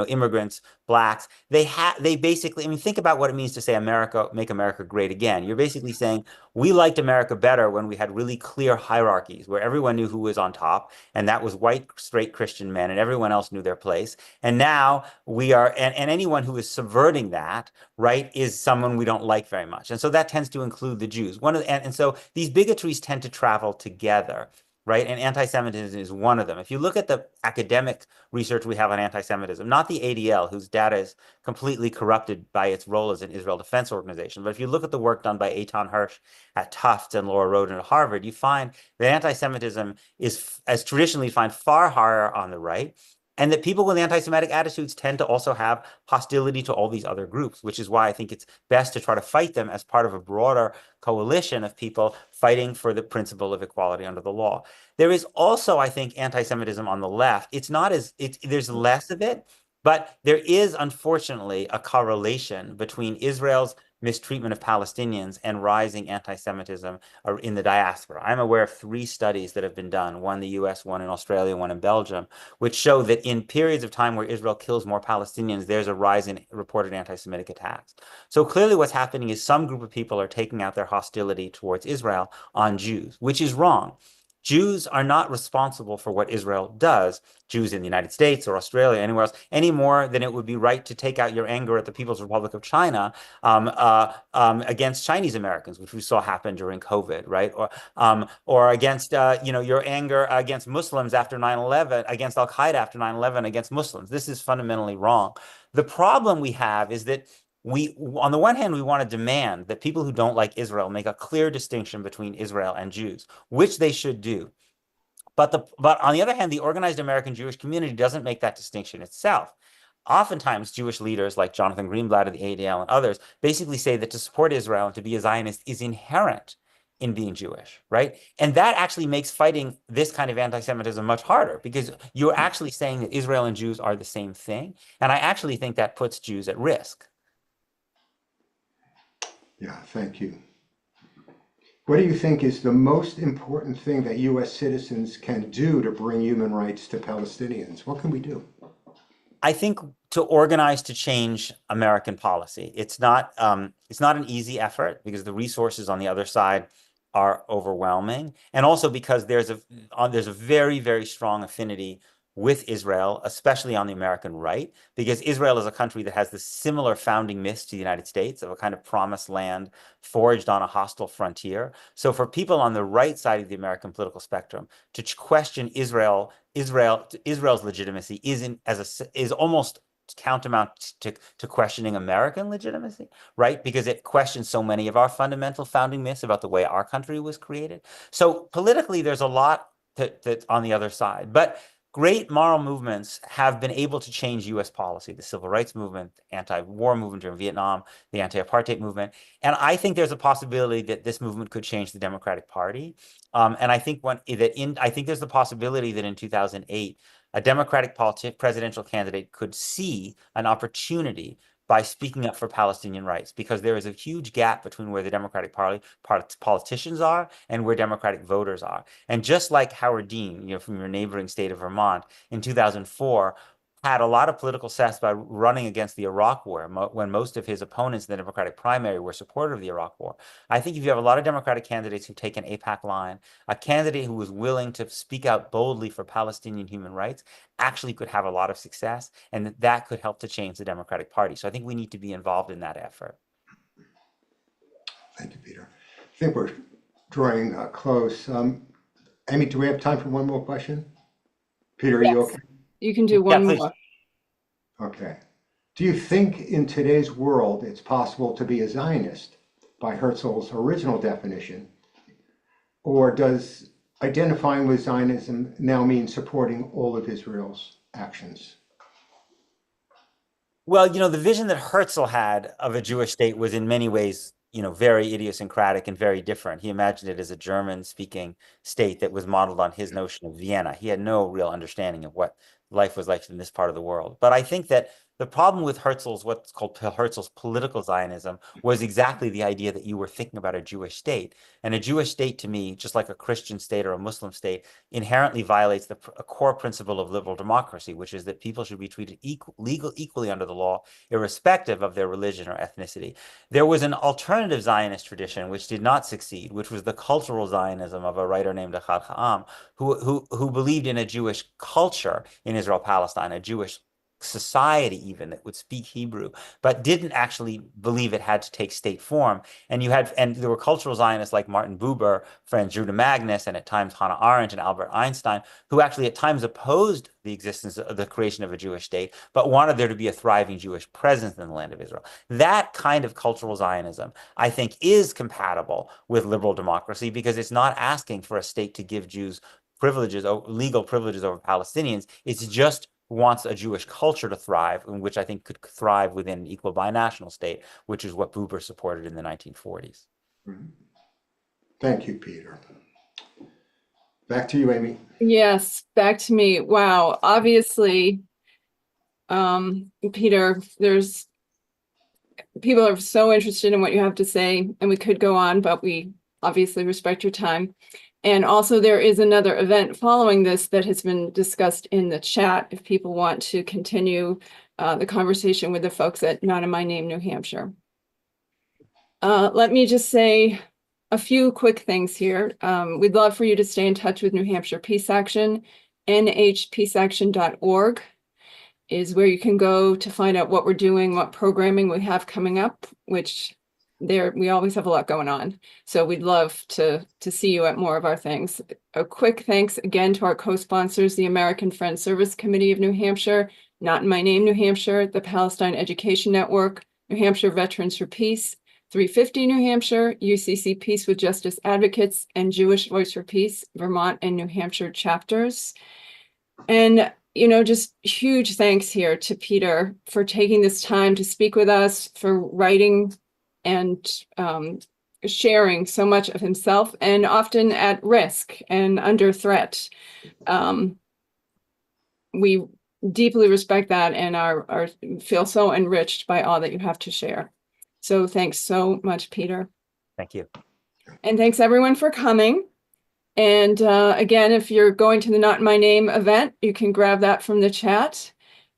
immigrants, Blacks. They basically, think about what it means to say make America great again. You're basically saying we liked America better when we had really clear hierarchies where everyone knew who was on top, and that was white, straight Christian men, and everyone else knew their place. And now we are, and anyone who is subverting that, right, is someone we don't like very much. And so that tends to include the Jews. And so these bigotries tend to travel together. Right? And anti-Semitism is one of them. If you look at the academic research we have on anti-Semitism, not the ADL, whose data is completely corrupted by its role as an Israel Defense Organization, but if you look at the work done by Eitan Hirsch at Tufts and Laura Roden at Harvard, you find that anti-Semitism is, as traditionally defined, far higher on the right, and that people with anti-Semitic attitudes tend to also have hostility to all these other groups, which is why I think it's best to try to fight them as part of a broader coalition of people fighting for the principle of equality under the law. There is also, I think, anti-Semitism on the left. There's less of it, but there is, unfortunately, a correlation between Israel's mistreatment of Palestinians and rising anti-Semitism in the diaspora. I'm aware of 3 studies that have been done, one in the US, one in Australia, one in Belgium, which show that in periods of time where Israel kills more Palestinians, there's a rise in reported anti-Semitic attacks. So clearly what's happening is some group of people are taking out their hostility towards Israel on Jews, which is wrong. Jews are not responsible for what Israel does, Jews in the United States or Australia, anywhere else, any more than it would be right to take out your anger at the People's Republic of China against Chinese Americans, which we saw happen during COVID, right? Or against, your anger against Muslims after 9/11, against Al-Qaeda after 9/11, against Muslims. This is fundamentally wrong. The problem we have is that on the one hand, we want to demand that people who don't like Israel make a clear distinction between Israel and Jews, which they should do. But on the other hand, the organized American Jewish community doesn't make that distinction itself. Oftentimes, Jewish leaders like Jonathan Greenblatt of the ADL and others basically say that to support Israel and to be a Zionist is inherent in being Jewish, right? And that actually makes fighting this kind of anti-Semitism much harder because you're actually saying that Israel and Jews are the same thing. And I actually think that puts Jews at risk. Yeah, thank you. What do you think is the most important thing that U.S. citizens can do to bring human rights to Palestinians? What can we do? I think to organize to change American policy. It's not an easy effort because the resources on the other side are overwhelming, and also because there's a very, very strong affinity with Israel, especially on the American right, because Israel is a country that has this similar founding myths to the United States of a kind of promised land forged on a hostile frontier. So for people on the right side of the American political spectrum to question Israel's legitimacy is almost tantamount to questioning American legitimacy, right? Because it questions so many of our fundamental founding myths about the way our country was created. So politically, there's a lot that's on the other side. But great moral movements have been able to change U.S. policy, the civil rights movement, anti-war movement during Vietnam, the anti-apartheid movement. And I think there's a possibility that this movement could change the Democratic Party. And I think I think there's the possibility that in 2008, a Democratic presidential candidate could see an opportunity by speaking up for Palestinian rights, because there is a huge gap between where the Democratic Party politicians are and where Democratic voters are. And just like Howard Dean, from your neighboring state of Vermont, in 2004, had a lot of political success by running against the Iraq War when most of his opponents in the Democratic primary were supportive of the Iraq War. I think if you have a lot of Democratic candidates who take an AIPAC line, a candidate who is willing to speak out boldly for Palestinian human rights actually could have a lot of success, and that could help to change the Democratic Party. So I think we need to be involved in that effort. Thank you, Peter. I think we're drawing close. Amy, do we have time for one more question? Peter, are you okay? You can do one more. Okay. Do you think in today's world it's possible to be a Zionist by Herzl's original definition, or does identifying with Zionism now mean supporting all of Israel's actions? Well, the vision that Herzl had of a Jewish state was in many ways, very idiosyncratic and very different. He imagined it as a German-speaking state that was modeled on his notion of Vienna. He had no real understanding of what life was like in this part of the world. But I think that the problem with what's called Herzl's political Zionism, was exactly the idea that you were thinking about a Jewish state. And a Jewish state, to me, just like a Christian state or a Muslim state, inherently violates a core principle of liberal democracy, which is that people should be treated equally under the law, irrespective of their religion or ethnicity. There was an alternative Zionist tradition which did not succeed, which was the cultural Zionism of a writer named Achad Ha'am, who believed in a Jewish culture in Israel-Palestine, a Jewish society even that would speak Hebrew, but didn't actually believe it had to take state form. And there were cultural Zionists like Martin Buber, Franz Judah Magnus, and at times Hannah Arendt and Albert Einstein, who actually at times opposed the existence of the creation of a Jewish state, but wanted there to be a thriving Jewish presence in the land of Israel. That kind of cultural Zionism, I think, is compatible with liberal democracy because it's not asking for a state to give Jews legal privileges over Palestinians. It's just wants a Jewish culture to thrive, in which I think could thrive within an equal binational state, which is what Buber supported in the 1940s. Thank you, Peter. Back to you, Amy. Yes, back to me. Wow. Obviously, Peter, there's people are so interested in what you have to say, and we could go on, but we obviously respect your time. And also there is another event following this that has been discussed in the chat if people want to continue the conversation with the folks at Not in My Name, New Hampshire. Let me just say a few quick things here. We'd love for you to stay in touch with New Hampshire Peace Action. nhpeaceaction.org is where you can go to find out what we're doing, what programming we have coming up, which we always have a lot going on. So we'd love to see you at more of our things. A quick thanks again to our co-sponsors, the American Friends Service Committee of New Hampshire, Not in My Name, New Hampshire, the Palestine Education Network, New Hampshire Veterans for Peace, 350 New Hampshire, UCC Peace with Justice Advocates, and Jewish Voice for Peace, Vermont and New Hampshire chapters. And, you know, just huge thanks here to Peter for taking this time to speak with us, for writing and sharing so much of himself, and often at risk and under threat. We deeply respect that and are feel so enriched by all that you have to share. So thanks so much, Peter. Thank you. And thanks everyone for coming. And again, if you're going to the Not in My Name event, you can grab that from the chat.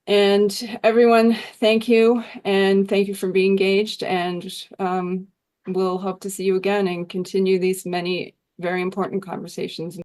And everyone, thank you. And thank you for being engaged. And we'll hope to see you again and continue these many very important conversations.